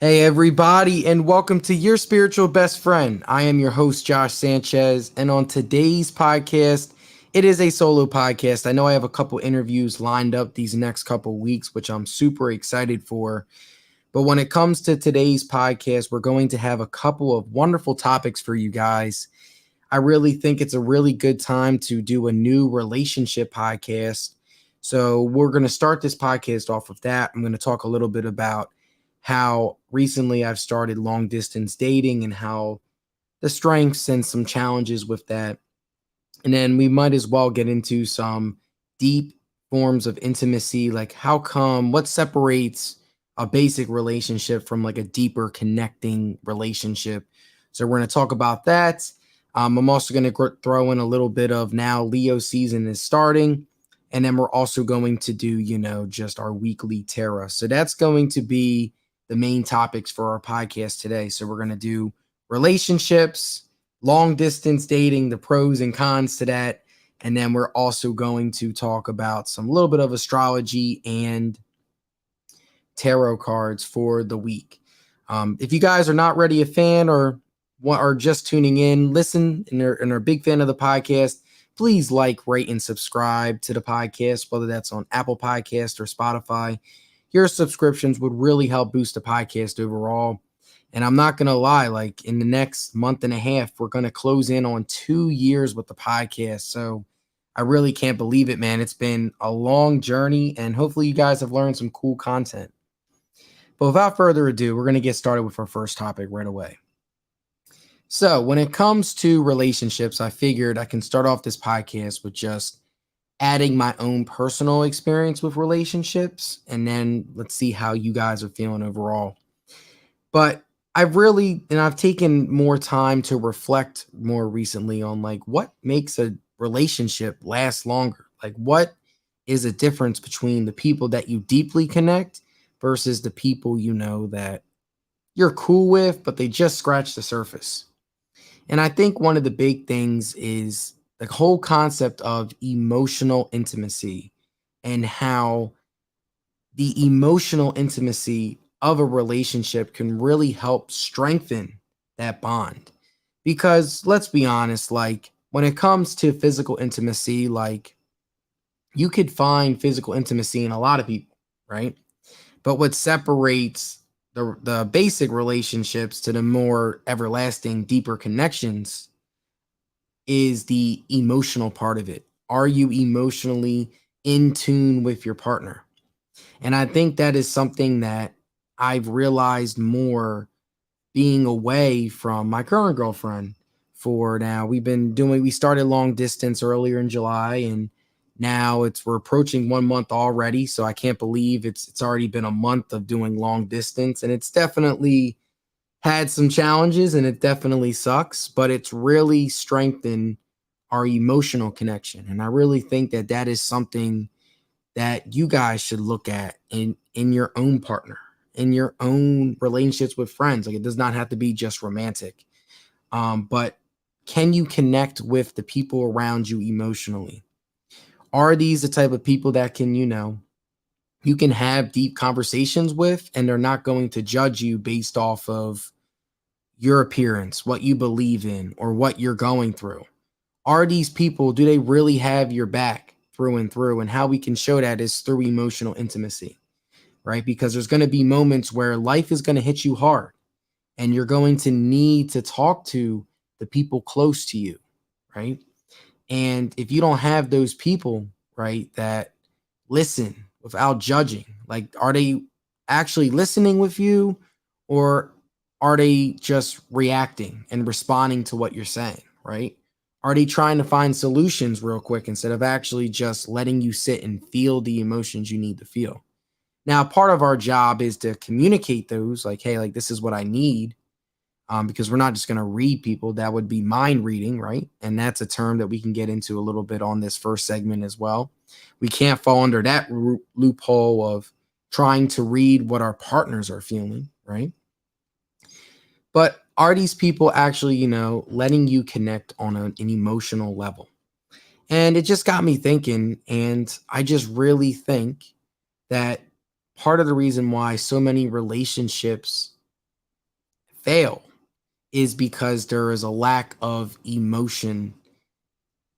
Hey, everybody, and welcome to Your Spiritual Best Friend. I am your host, Josh Sanchez, and on today's podcast, it is a solo podcast. I know I have a couple interviews lined up these next couple weeks, which I'm super excited for. But when it comes to today's podcast, we're going to have a couple of wonderful topics for you guys. I really think it's a really good time to do a new relationship podcast. So, we're going to start this podcast off of that. I'm going to talk a little bit about how recently I've started long distance dating and how the strengths and some challenges with that. And then we might as well get into some deep forms of intimacy, like how come, what separates a basic relationship from like a deeper connecting relationship. So we're going to talk about that. I'm also going to throw in a little bit of now Leo season is starting. And then we're also going to do, just our weekly tarot. So that's going to be the main topics for our podcast today. So we're going to do relationships, long distance dating, the pros and cons to that. And then we're also going to talk about some little bit of astrology and tarot cards for the week. If you guys are not already a fan or are just tuning in, listen and are a big fan of the podcast, please like, rate, and subscribe to the podcast, whether that's on Apple Podcast or Spotify. Your subscriptions would really help boost the podcast overall. And I'm not going to lie, like in the next month and a half, we're going to close in on 2 years with the podcast. So I really can't believe it, man. It's been a long journey, and hopefully you guys have learned some cool content. But without further ado, we're going to get started with our first topic right away. So when it comes to relationships, I figured I can start off this podcast with just adding my own personal experience with relationships, and then let's see how you guys are feeling overall. But I've taken more time to reflect more recently on like what makes a relationship last longer. Like what is a difference between the people that you deeply connect versus the people that you're cool with, but they just scratch the surface. And I think one of the big things is the whole concept of emotional intimacy and how the emotional intimacy of a relationship can really help strengthen that bond. Because let's be honest, like when it comes to physical intimacy, like you could find physical intimacy in a lot of people, right? But what separates the basic relationships to the more everlasting, deeper connections is the emotional part of it. Are you emotionally in tune with your partner? And I think that is something that I've realized more being away from my current girlfriend for now. We started long distance earlier in July, and now we're approaching 1 month already. So I can't believe it's already been a month of doing long distance, and it's definitely had some challenges and it definitely sucks, but it's really strengthened our emotional connection. And I really think that that is something that you guys should look at in your own partner, in your own relationships with friends. Like it does not have to be just romantic. But can you connect with the people around you emotionally? Are these the type of people that you can have deep conversations with and they're not going to judge you based off of your appearance, what you believe in, or what you're going through? Are these people, do they really have your back through and through? And how we can show that is through emotional intimacy, right? Because there's going to be moments where life is going to hit you hard and you're going to need to talk to the people close to you, right? And if you don't have those people, right, that listen without judging, like are they actually listening with you, or are they just reacting and responding to what you're saying, right? Are they trying to find solutions real quick instead of actually just letting you sit and feel the emotions you need to feel? Now, part of our job is to communicate those, like, hey, like this is what I need, because we're not just going to read people. That would be mind reading, right? And that's a term that we can get into a little bit on this first segment as well. We can't fall under that loophole of trying to read what our partners are feeling, right? But are these people actually, letting you connect on an emotional level? And it just got me thinking. And I just really think that part of the reason why so many relationships fail is because there is a lack of emotion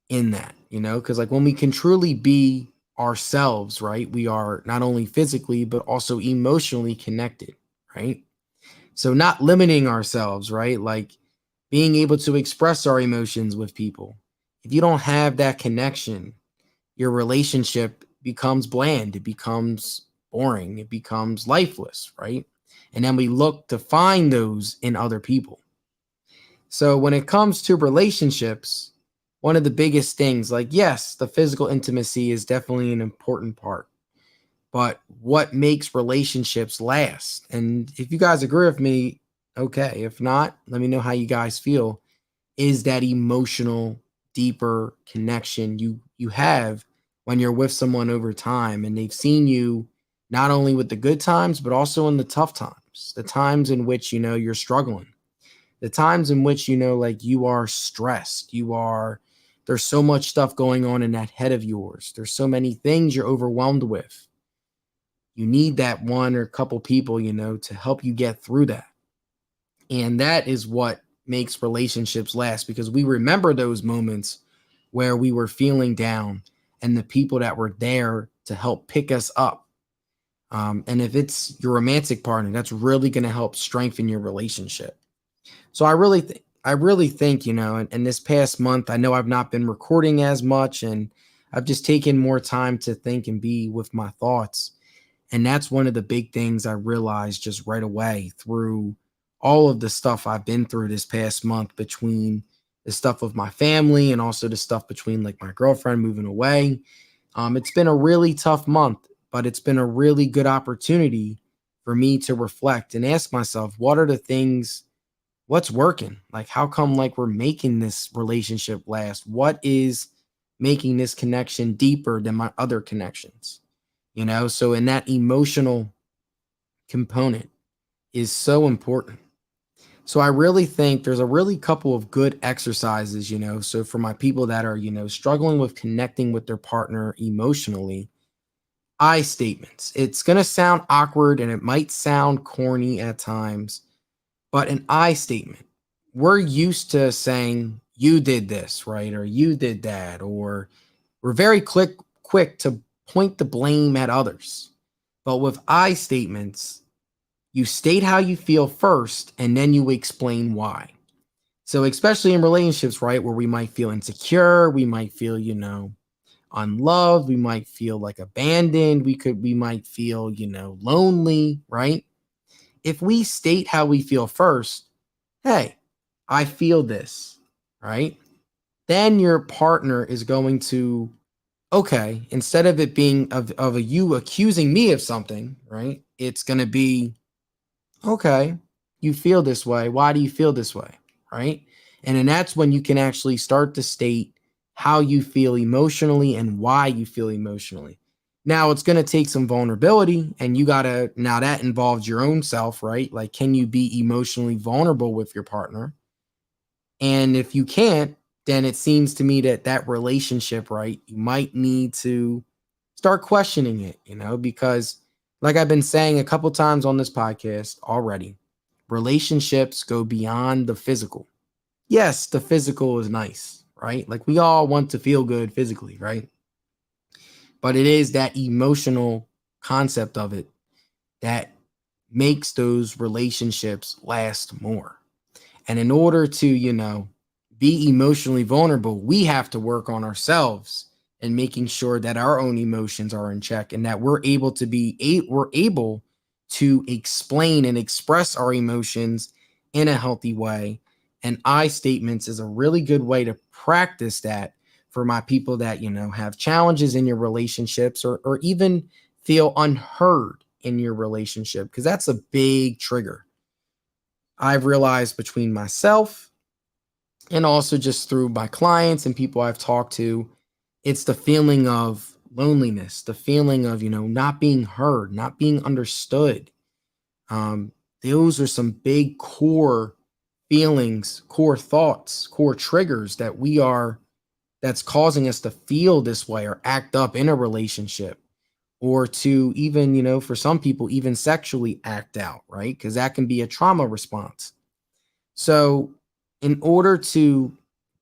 in that, because like when we can truly be ourselves, right, we are not only physically but also emotionally connected, right? So not limiting ourselves, right? Like being able to express our emotions with people. If you don't have that connection, your relationship becomes bland, it becomes boring, it becomes lifeless, right? And then we look to find those in other people. So when it comes to relationships, one of the biggest things, like, yes, the physical intimacy is definitely an important part, but what makes relationships last? And if you guys agree with me, okay. If not, let me know how you guys feel. Is that emotional, deeper connection you have when you're with someone over time and they've seen you not only with the good times, but also in the tough times, the times in which, you're struggling, the times in which, like you are stressed, there's so much stuff going on in that head of yours. There's so many things you're overwhelmed with. You need that one or couple people, to help you get through that. And that is what makes relationships last, because we remember those moments where we were feeling down and the people that were there to help pick us up. And if it's your romantic partner, that's really going to help strengthen your relationship. So I really think, in this past month, I know I've not been recording as much, and I've just taken more time to think and be with my thoughts. And that's one of the big things I realized just right away through all of the stuff I've been through this past month, between the stuff of my family and also the stuff between like my girlfriend moving away. It's been a really tough month, but it's been a really good opportunity for me to reflect and ask myself, what are the things, what's working? Like, how come like we're making this relationship last? What is making this connection deeper than my other connections? So in that emotional component is so important. So I really think there's a really couple of good exercises, so for my people that are, struggling with connecting with their partner emotionally, I statements. It's going to sound awkward and it might sound corny at times, but an I statement, we're used to saying you did this, right? Or you did that, or we're very quick to point the blame at others. But with I statements, you state how you feel first and then you explain why. So especially in relationships, right, where we might feel insecure, we might feel, unloved, we might feel like abandoned, we might feel, lonely, right? If we state how we feel first, hey, I feel this, right? Then your partner is going to, okay, instead of it being of a you accusing me of something, right? It's going to be, okay, you feel this way. Why do you feel this way? Right. And then that's when you can actually start to state how you feel emotionally and why you feel emotionally. Now it's going to take some vulnerability, and you got to, now that involves your own self, right? Like, can you be emotionally vulnerable with your partner? And if you can't, then it seems to me that that relationship, right, you might need to start questioning it, because like I've been saying a couple times on this podcast already, relationships go beyond the physical. Yes, the physical is nice, right? Like we all want to feel good physically, right? But it is that emotional concept of it that makes those relationships last more. And in order to, be emotionally vulnerable, we have to work on ourselves and making sure that our own emotions are in check, and that we're able to explain and express our emotions in a healthy way. And I statements is a really good way to practice that for my people that, have challenges in your relationships, or even feel unheard in your relationship, because that's a big trigger. I've realized between myself and also just through my clients and people I've talked to, it's the feeling of loneliness, the feeling of, not being heard, not being understood. Those are some big core feelings, core thoughts, core triggers that's causing us to feel this way or act up in a relationship, or to even, for some people, even sexually act out, right? Because that can be a trauma response. So, in order to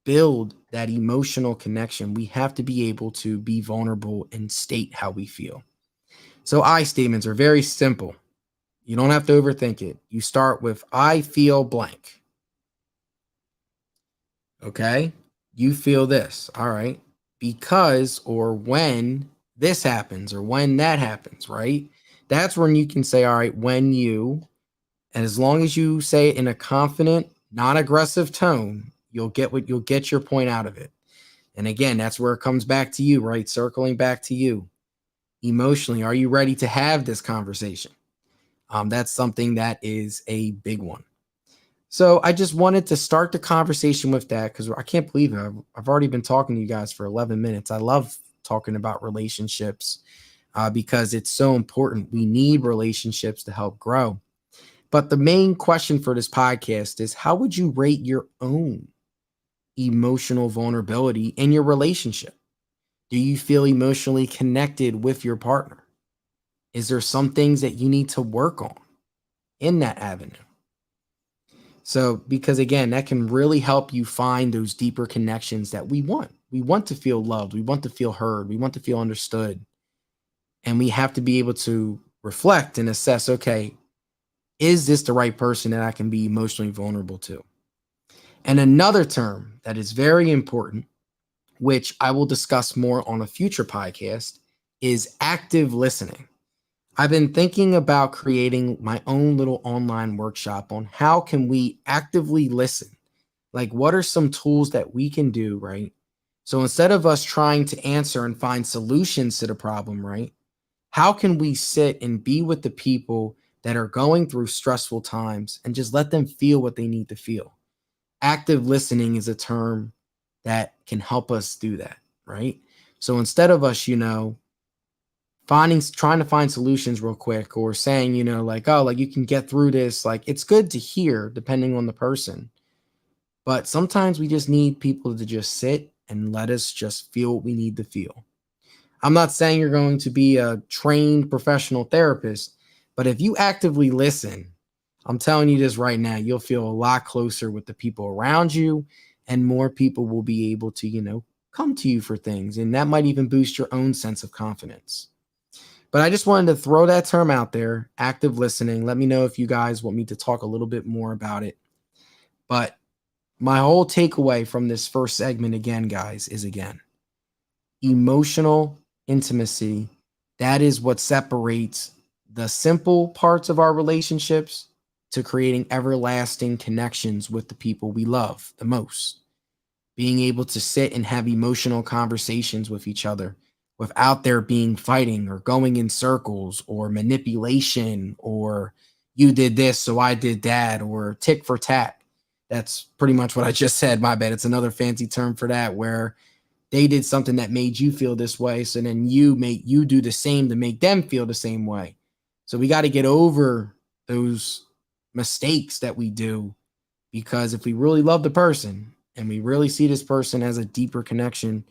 build that emotional connection, we have to be able to be vulnerable and state how we feel. So, I statements are very simple. You don't have to overthink it. You start with, I feel blank. Okay. You feel this. All right. Because or when this happens or when that happens, right? That's when you can say, all right, when you, and as long as you say it in a confident, non aggressive tone, you'll get your point out of it. And again, that's where it comes back to you, right? Circling back to you emotionally. Are you ready to have this conversation? That's something that is a big one. So I just wanted to start the conversation with that because I can't believe it. I've already been talking to you guys for 11 minutes. I love talking about relationships because it's so important. We need relationships to help grow. But the main question for this podcast is, how would you rate your own emotional vulnerability in your relationship? Do you feel emotionally connected with your partner? Is there some things that you need to work on in that avenue? So, because again, that can really help you find those deeper connections that we want. We want to feel loved. We want to feel heard. We want to feel understood. And we have to be able to reflect and assess, okay, is this the right person that I can be emotionally vulnerable to? And another term that is very important, which I will discuss more on a future podcast, is active listening. I've been thinking about creating my own little online workshop on how can we actively listen. Like, what are some tools that we can do, right? So instead of us trying to answer and find solutions to the problem, right? How can we sit and be with the people that are going through stressful times and just let them feel what they need to feel? Active listening is a term that can help us do that, right? So instead of us, trying to find solutions real quick or saying, like, oh, like you can get through this, like it's good to hear depending on the person. But sometimes we just need people to just sit and let us just feel what we need to feel. I'm not saying you're going to be a trained professional therapist, but if you actively listen, I'm telling you this right now, you'll feel a lot closer with the people around you, and more people will be able to, come to you for things. And that might even boost your own sense of confidence. But I just wanted to throw that term out there, active listening. Let me know if you guys want me to talk a little bit more about it. But my whole takeaway from this first segment, again, guys, is again, emotional intimacy. That is what separates the simple parts of our relationships to creating everlasting connections with the people we love the most. Being able to sit and have emotional conversations with each other without there being fighting or going in circles or manipulation or you did this, so I did that, or tick for tat. That's pretty much what I just said. My bad. It's another fancy term for that, where they did something that made you feel this way. So then you do the same to make them feel the same way. So we got to get over those mistakes that we do, because if we really love the person and we really see this person as a deeper connection,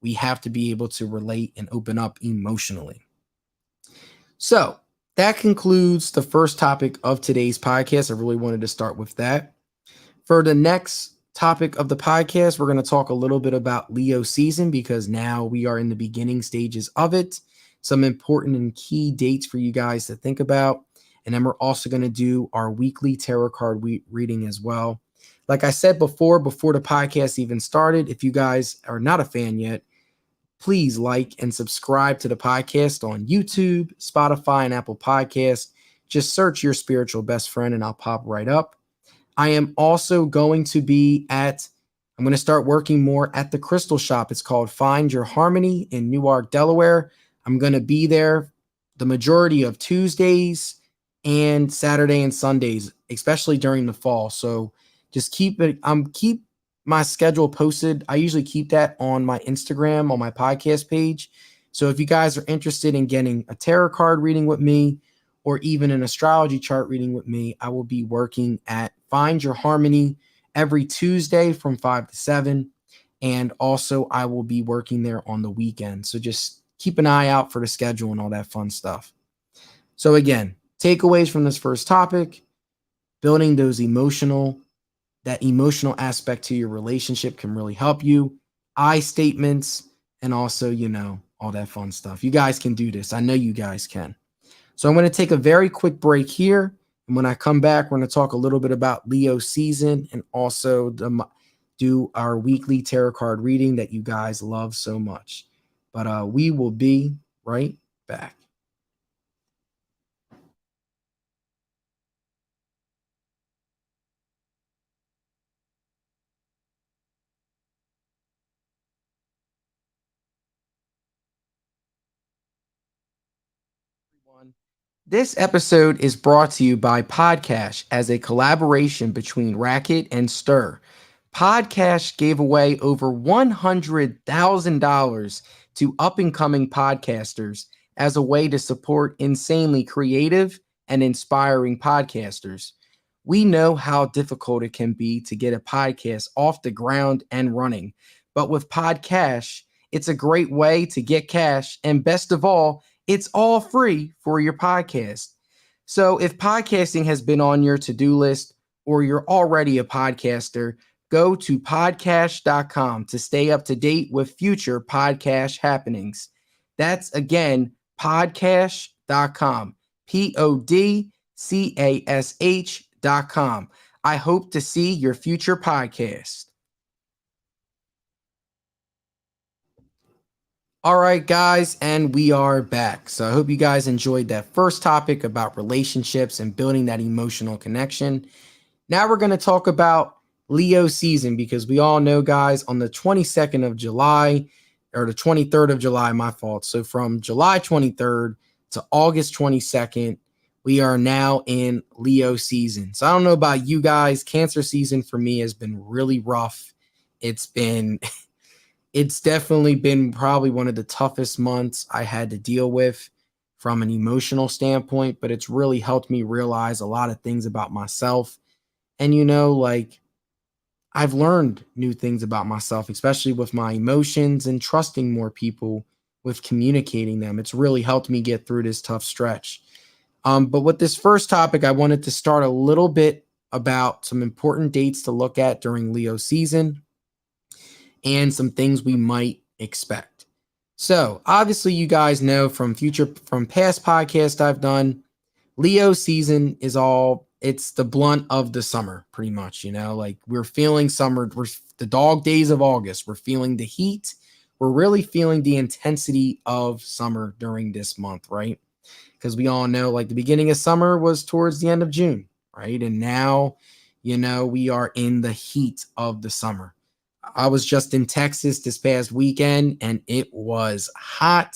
we have to be able to relate and open up emotionally. So that concludes the first topic of today's podcast. I really wanted to start with that. For the next topic of the podcast, we're going to talk a little bit about Leo season, because now we are in the beginning stages of it. Some important and key dates for you guys to think about. And then we're also going to do our weekly tarot card reading as well. Like I said before the podcast even started, if you guys are not a fan yet, please like and subscribe to the podcast on YouTube, Spotify, and Apple Podcasts. Just search Your Spiritual Best Friend and I'll pop right up. I am also going to I'm going to start working more at the Crystal Shop. It's called Find Your Harmony in Newark, Delaware. I'm going to be there the majority of Tuesdays and Saturday and Sundays, especially during the fall. So just keep my schedule posted. I usually keep that on my Instagram, on my podcast page. So if you guys are interested in getting a tarot card reading with me, or even an astrology chart reading with me, I will be working at Find Your Harmony every Tuesday from 5 to 7. And also I will be working there on the weekend. So just keep an eye out for the schedule and all that fun stuff. So again, takeaways from this first topic: building those emotional that emotional aspect to your relationship can really help you. I statements, and also, all that fun stuff. You guys can do this. I know you guys can. So I'm going to take a very quick break here. And when I come back, we're going to talk a little bit about Leo season and also do our weekly tarot card reading that you guys love so much. But we will be right back. This episode is brought to you by Podcash as a collaboration between Racket and Stir. Podcash gave away over $100,000 to up and coming podcasters as a way to support insanely creative and inspiring podcasters. We know how difficult it can be to get a podcast off the ground and running, but with Podcash, it's a great way to get cash, and best of all, it's all free for your podcast. So if podcasting has been on your to-do list or you're already a podcaster, go to podcast.com to stay up to date with future podcast happenings. That's again, podcast.com, PODCASH.com. I hope to see your future podcast. All right, guys, and we are back. So I hope you guys enjoyed that first topic about relationships and building that emotional connection. Now we're going to talk about Leo season because we all know, guys, on the 22nd of July or the 23rd of July, my fault. So from July 23rd to August 22nd, we are now in Leo season. So I don't know about you guys. Cancer season for me has been really rough. It's definitely been probably one of the toughest months I had to deal with from an emotional standpoint, but it's really helped me realize a lot of things about myself. And, like I've learned new things about myself, especially with my emotions and trusting more people with communicating them. It's really helped me get through this tough stretch. But with this first topic, I wanted to start a little bit about some important dates to look at during Leo season and some things we might expect. So obviously you guys know from past podcasts I've done, Leo season it's the blunt of the summer, pretty much, like we're feeling summer, we're the dog days of August, we're feeling the heat, we're really feeling the intensity of summer during this month, right? Because we all know like the beginning of summer was towards the end of June, right? And now, we are in the heat of the summer. I was just in Texas this past weekend and it was hot.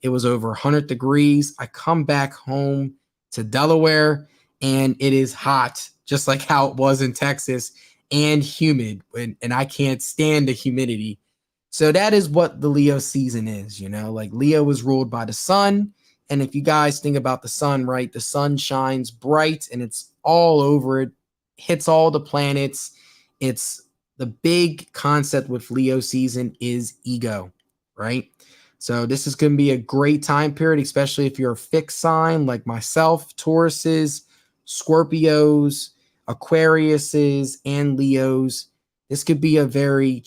It was over 100 degrees. I come back home to Delaware and it is hot, just like how it was in Texas, and humid. And I can't stand the humidity. So that is what the Leo season is, like Leo is ruled by the sun. And if you guys think about the sun, right, the sun shines bright and it's all over it, hits all the planets. It's the big concept with Leo season is ego, right? So this is going to be a great time period, especially if you're a fixed sign like myself, Tauruses, Scorpios, Aquariuses, and Leos. This could be a very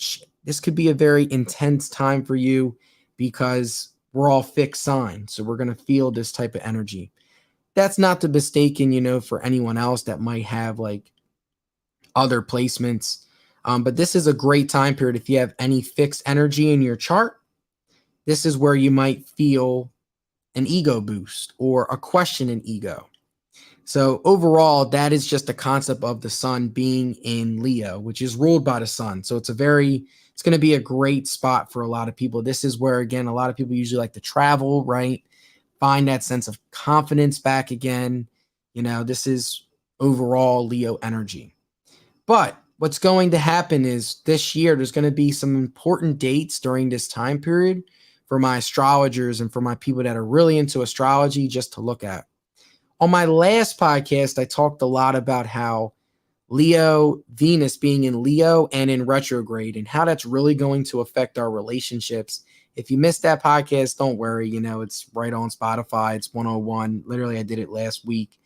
intense time for you because we're all fixed signs. So we're going to feel this type of energy. That's not to mistaken, for anyone else that might have like other placements. But this is a great time period. If you have any fixed energy in your chart, this is where you might feel an ego boost or a question in ego. So overall, that is just the concept of the sun being in Leo, which is ruled by the sun. So it's going to be a great spot for a lot of people. This is where, again, a lot of people usually like to travel, right? Find that sense of confidence back again. This is overall Leo energy. But what's going to happen is this year, there's going to be some important dates during this time period for my astrologers and for my people that are really into astrology just to look at. On my last podcast, I talked a lot about how Venus being in Leo and in retrograde and how that's really going to affect our relationships. If you missed that podcast, don't worry. It's right on Spotify. It's 101. Literally, I did it last week.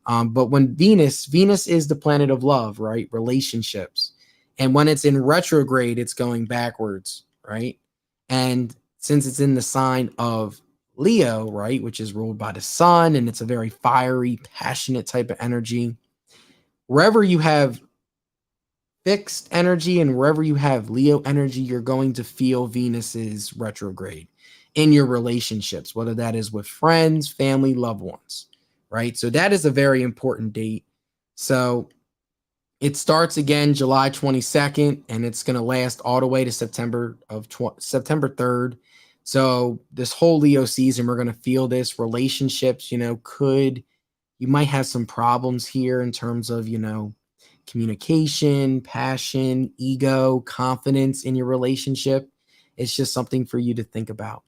But when Venus is the planet of love, right? Relationships. And when it's in retrograde, it's going backwards, right? And since it's in the sign of Leo, right, which is ruled by the sun, and it's a very fiery, passionate type of energy, wherever you have fixed energy and wherever you have Leo energy, you're going to feel Venus's retrograde in your relationships, whether that is with friends, family, loved ones, right? So that is a very important date. So it starts again July 22nd, and it's going to last all the way to September 3rd. So this whole Leo season, we're going to feel this. Relationships, you might have some problems here in terms of, communication, passion, ego, confidence in your relationship. It's just something for you to think about.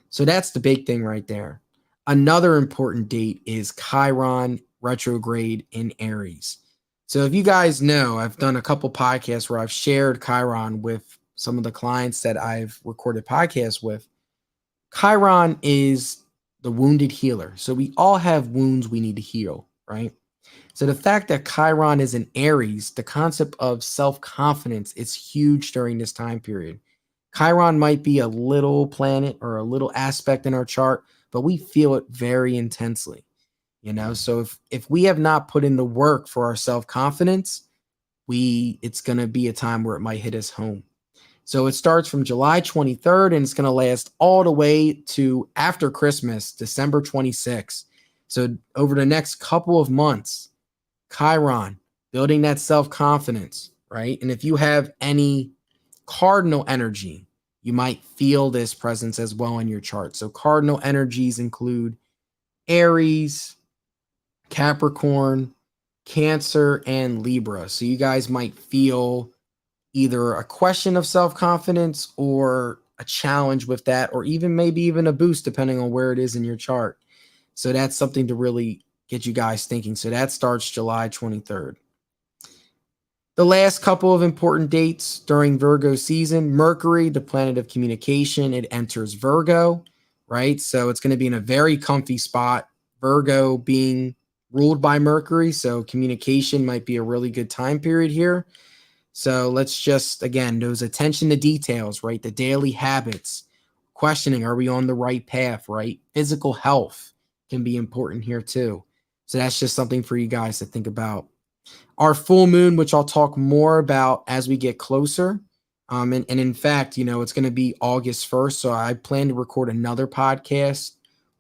So that's the big thing right there. Another important date is Chiron retrograde in Aries. So if you guys know, I've done a couple podcasts where I've shared Chiron with some of the clients that I've recorded podcasts with. Chiron is the wounded healer. So we all have wounds we need to heal, right? So the fact that Chiron is in Aries, the concept of self-confidence is huge during this time period. Chiron might be a little planet or a little aspect in our chart, but we feel it very intensely. So if we have not put in the work for our self-confidence, it's going to be a time where it might hit us home. So it starts from July 23rd and it's going to last all the way to after Christmas, December 26th. So over the next couple of months, Chiron, building that self-confidence, right? And if you have any cardinal energy, you might feel this presence as well in your chart. So cardinal energies include Aries, Capricorn, Cancer, and Libra. So you guys might feel either a question of self-confidence or a challenge with that, or maybe even a boost depending on where it is in your chart. So that's something to really get you guys thinking. So that starts July 23rd. The last couple of important dates during Virgo season, Mercury, the planet of communication, it enters Virgo, right? So it's going to be in a very comfy spot. Virgo being ruled by Mercury, so communication might be a really good time period here. So let's just, again, those attention to details, right? The daily habits, questioning, are we on the right path, right? Physical health can be important here too. So that's just something for you guys to think about. Our full moon, which I'll talk more about as we get closer. And in fact, it's going to be August 1st. So I plan to record another podcast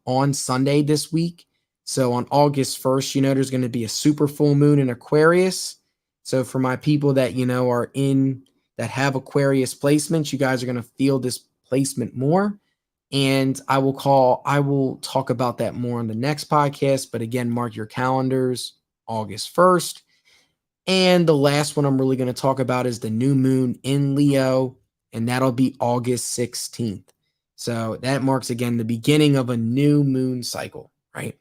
on Sunday this week. So on August 1st, there's going to be a super full moon in Aquarius. So for my people that, that have Aquarius placements, you guys are going to feel this placement more. And I will talk about that more on the next podcast. But again, mark your calendars, August 1st. And the last one I'm really going to talk about is the new moon in Leo, and that'll be August 16th. So that marks, again, the beginning of a new moon cycle, right?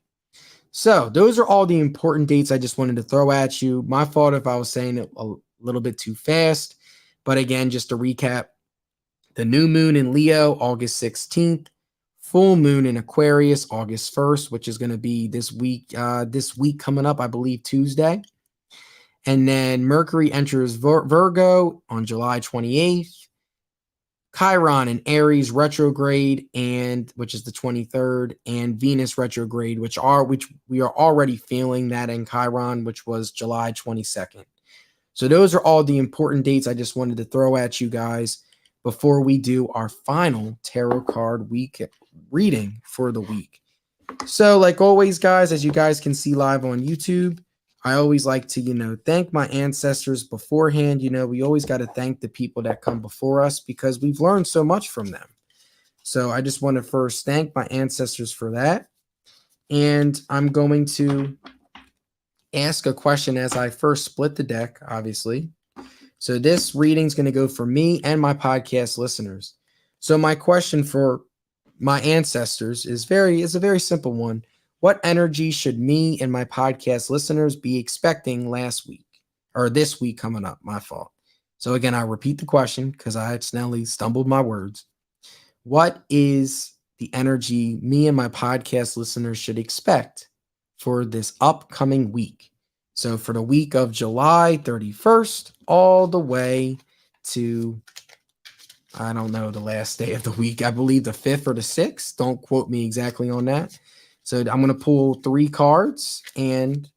So those are all the important dates I just wanted to throw at you. My fault if I was saying it a little bit too fast. But again, just to recap, the new moon in Leo, August 16th. Full moon in Aquarius, August 1st, which is going to be this week coming up, I believe, Tuesday. And then Mercury enters Virgo on July 28th. Chiron in Aries retrograde, which is the 23rd, and Venus retrograde, which we are already feeling that in Chiron, which was July 22nd. So those are all the important dates I just wanted to throw at you guys before we do our final tarot card week reading for the week. So like always, guys, as you guys can see live on YouTube, I always like to, thank my ancestors beforehand. We always got to thank the people that come before us because we've learned so much from them. So I just want to first thank my ancestors for that. And I'm going to ask a question as I first split the deck, obviously. So this reading is going to go for me and my podcast listeners. So my question for my ancestors is a very simple one. What energy should me and my podcast listeners be expecting this week coming up? My fault. So again, I repeat the question because I accidentally stumbled my words. What is the energy me and my podcast listeners should expect for this upcoming week. So for the week of July 31st, all the way to, I don't know, the last day of the week. I believe the 5th or the 6th. Don't quote me exactly on that. So I'm going to pull 3 cards and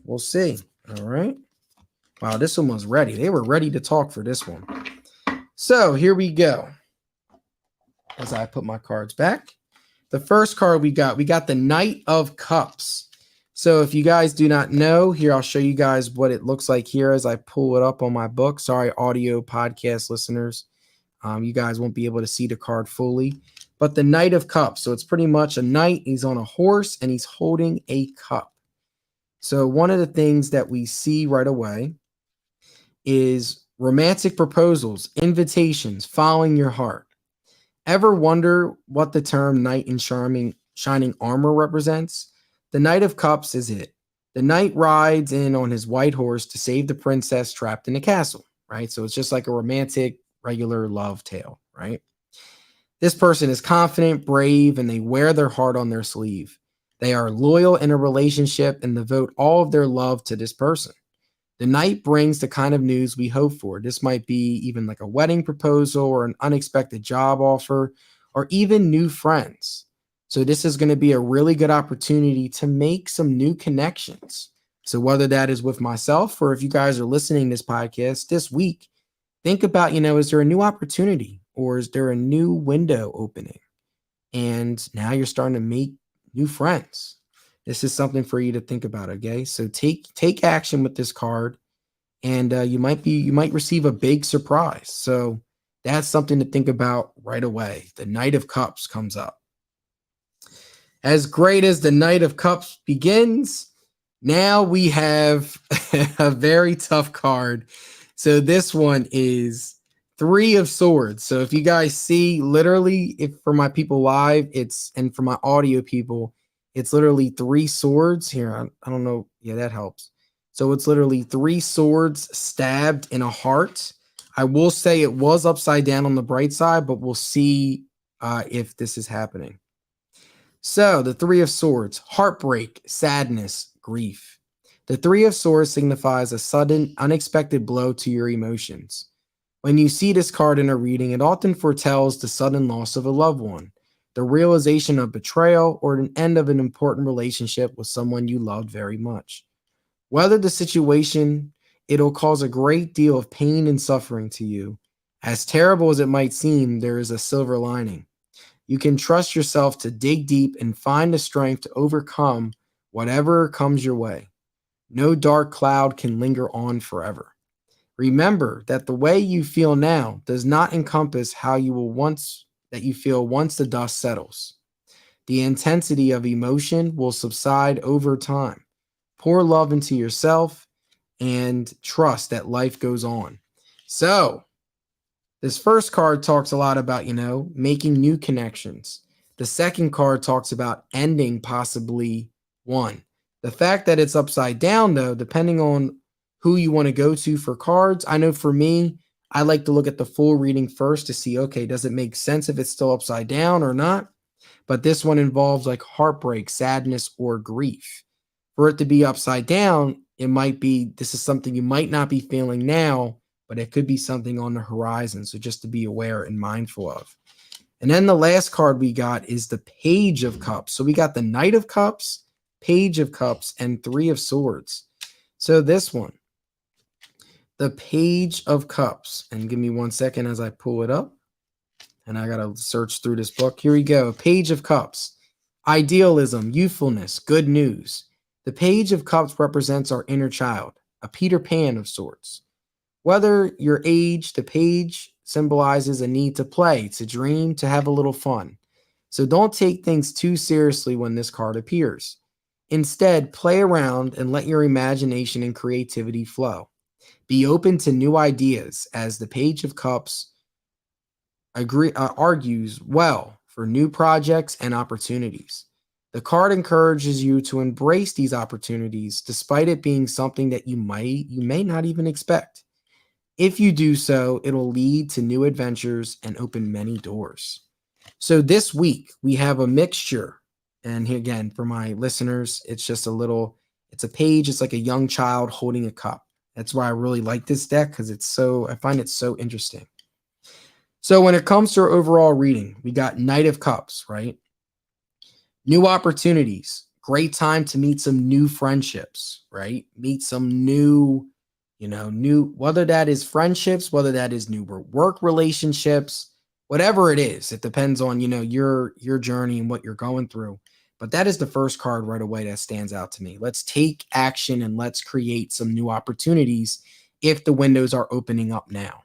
we'll see. All right. Wow, this one was ready. They were ready to talk for this one. So here we go. As I put my cards back. The first card we got the Knight of Cups. So if you guys do not know, here I'll show you guys what it looks like here as I pull it up on my book. Sorry, audio podcast listeners. You guys won't be able to see the card fully. But the Knight of Cups. So it's pretty much a knight. He's on a horse and he's holding a cup. So one of the things that we see right away is romantic proposals, invitations, following your heart. Ever wonder what the term knight in shining armor represents? The Knight of Cups is it. The knight rides in on his white horse to save the princess trapped in the castle, right? So it's just like a romantic, regular love tale, right? This person is confident, brave, and they wear their heart on their sleeve. They are loyal in a relationship and devote all of their love to this person. The knight brings the kind of news we hope for. This might be even like a wedding proposal or an unexpected job offer or even new friends. So this is going to be a really good opportunity to make some new connections. So whether that is with myself or if you guys are listening to this podcast this week, think about, is there a new opportunity or is there a new window opening? And now you're starting to make new friends. This is something for you to think about, okay? So take action with this card, and you might receive a big surprise. So that's something to think about right away. The Knight of Cups comes up. As great as the Knight of Cups begins, now we have a very tough card. So this one is 3 of Swords. So if you guys see, literally, if for my people live, and for my audio people, it's literally 3 swords here. I don't know. Yeah, that helps. So it's literally 3 swords stabbed in a heart. I will say it was upside down on the bright side, but we'll see if this is happening. So the 3 of Swords, heartbreak, sadness, grief. The 3 of Swords signifies a sudden, unexpected blow to your emotions. When you see this card in a reading, it often foretells the sudden loss of a loved one, the realization of betrayal, or an end of an important relationship with someone you loved very much. Whether the situation, it'll cause a great deal of pain and suffering to you. As terrible as it might seem, there is a silver lining. You can trust yourself to dig deep and find the strength to overcome whatever comes your way. No dark cloud can linger on forever. Remember that the way you feel now does not encompass how you feel once the dust settles. The intensity of emotion will subside over time. Pour love into yourself and trust that life goes on. So, this first card talks a lot about, making new connections. The second card talks about ending possibly one. The fact that it's upside down, though, depending on who you want to go to for cards, I know for me, I like to look at the full reading first to see, okay, does it make sense if it's still upside down or not? But this one involves like heartbreak, sadness, or grief. For it to be upside down, it might be, this is something you might not be feeling now, but it could be something on the horizon. So just to be aware and mindful of. And then the last card we got is the Page of Cups. So we got the Knight of Cups, Page of Cups, and 3 of Swords. So this one, the Page of Cups. And give me 1 second as I pull it up. And I got to search through this book. Here we go. Page of Cups. Idealism, youthfulness, good news. The Page of Cups represents our inner child, a Peter Pan of sorts. Whether your age, the page symbolizes a need to play, to dream, to have a little fun. So don't take things too seriously when this card appears. Instead, play around and let your imagination and creativity flow. Be open to new ideas as the Page of Cups argues well for new projects and opportunities. The card encourages you to embrace these opportunities despite it being something that you may not even expect. If you do so, it'll lead to new adventures and open many doors. So this week, we have a mixture And here again, for my listeners, it's just it's a page. It's like a young child holding a cup. That's why I really like this deck because I find it so interesting. So when it comes to our overall reading, we got Knight of Cups, right? New opportunities, great time to meet some new friendships, right? Meet some new, whether that is friendships, whether that is new work relationships, whatever it is, it depends on, your journey and what you're going through. But that is the first card right away that stands out to me. Let's take action and let's create some new opportunities if the windows are opening up now.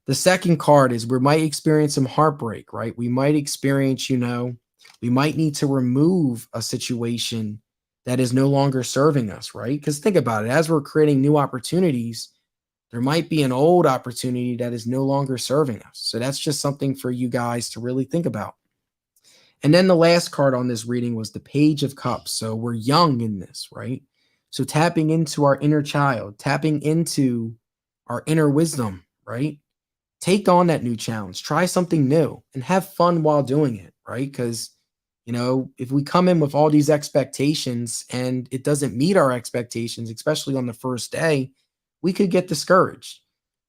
The second card is we might experience some heartbreak, right? We might experience, we might need to remove a situation that is no longer serving us, right? Because think about it, as we're creating new opportunities, there might be an old opportunity that is no longer serving us. So that's just something for you guys to really think about. And then the last card on this reading was the Page of Cups. So we're young in this, right? So tapping into our inner child, tapping into our inner wisdom, right? Take on that new challenge, try something new, and have fun while doing it, right? Because, if we come in with all these expectations and it doesn't meet our expectations, especially on the first day, we could get discouraged.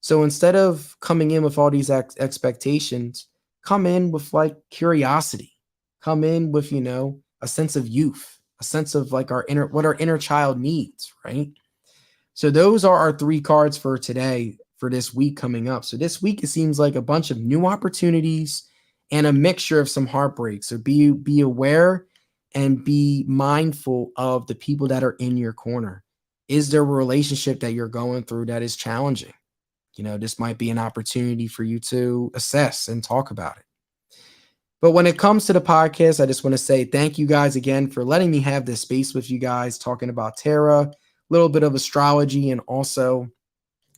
So instead of coming in with all these expectations, come in with like curiosity, come in with, a sense of youth, a sense of like what our inner child needs, right? So those are our three cards for today for this week coming up. So this week it seems like a bunch of new opportunities and a mixture of some heartbreak. So be aware and be mindful of the people that are in your corner. Is there a relationship that you're going through that is challenging? This might be an opportunity for you to assess and talk about it. But when it comes to the podcast, I just want to say thank you guys again for letting me have this space with you guys, talking about tarot, a little bit of astrology, and also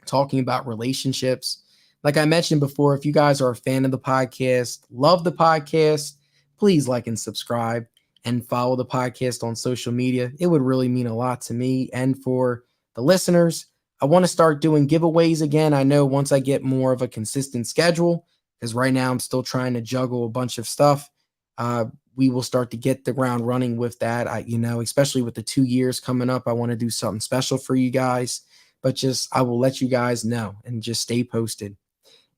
talking about relationships. Like I mentioned before, if you guys are a fan of the podcast, love the podcast, please like and subscribe and follow the podcast on social media. It would really mean a lot to me and for the listeners. I want to start doing giveaways again. I know once I get more of a consistent schedule, because right now I'm still trying to juggle a bunch of stuff. We will start to get the ground running with that. Especially with the 2 years coming up, I want to do something special for you guys. But I will let you guys know and just stay posted.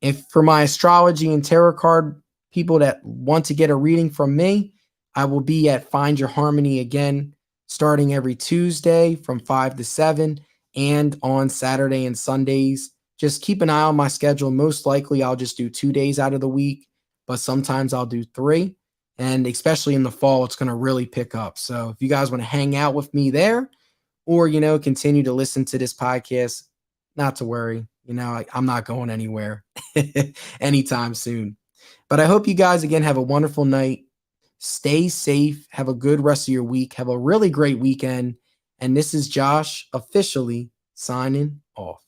If for my astrology and tarot card people that want to get a reading from me, I will be at Find Your Harmony again, starting every Tuesday from 5 to 7 and on Saturday and Sundays. Just keep an eye on my schedule. Most likely I'll just do 2 days out of the week, but sometimes I'll do 3. And especially in the fall, it's going to really pick up. So if you guys want to hang out with me there, or continue to listen to this podcast, not to worry, I'm not going anywhere anytime soon. But I hope you guys again have a wonderful night. Stay safe, have a good rest of your week, have a really great weekend. And this is Josh officially signing off.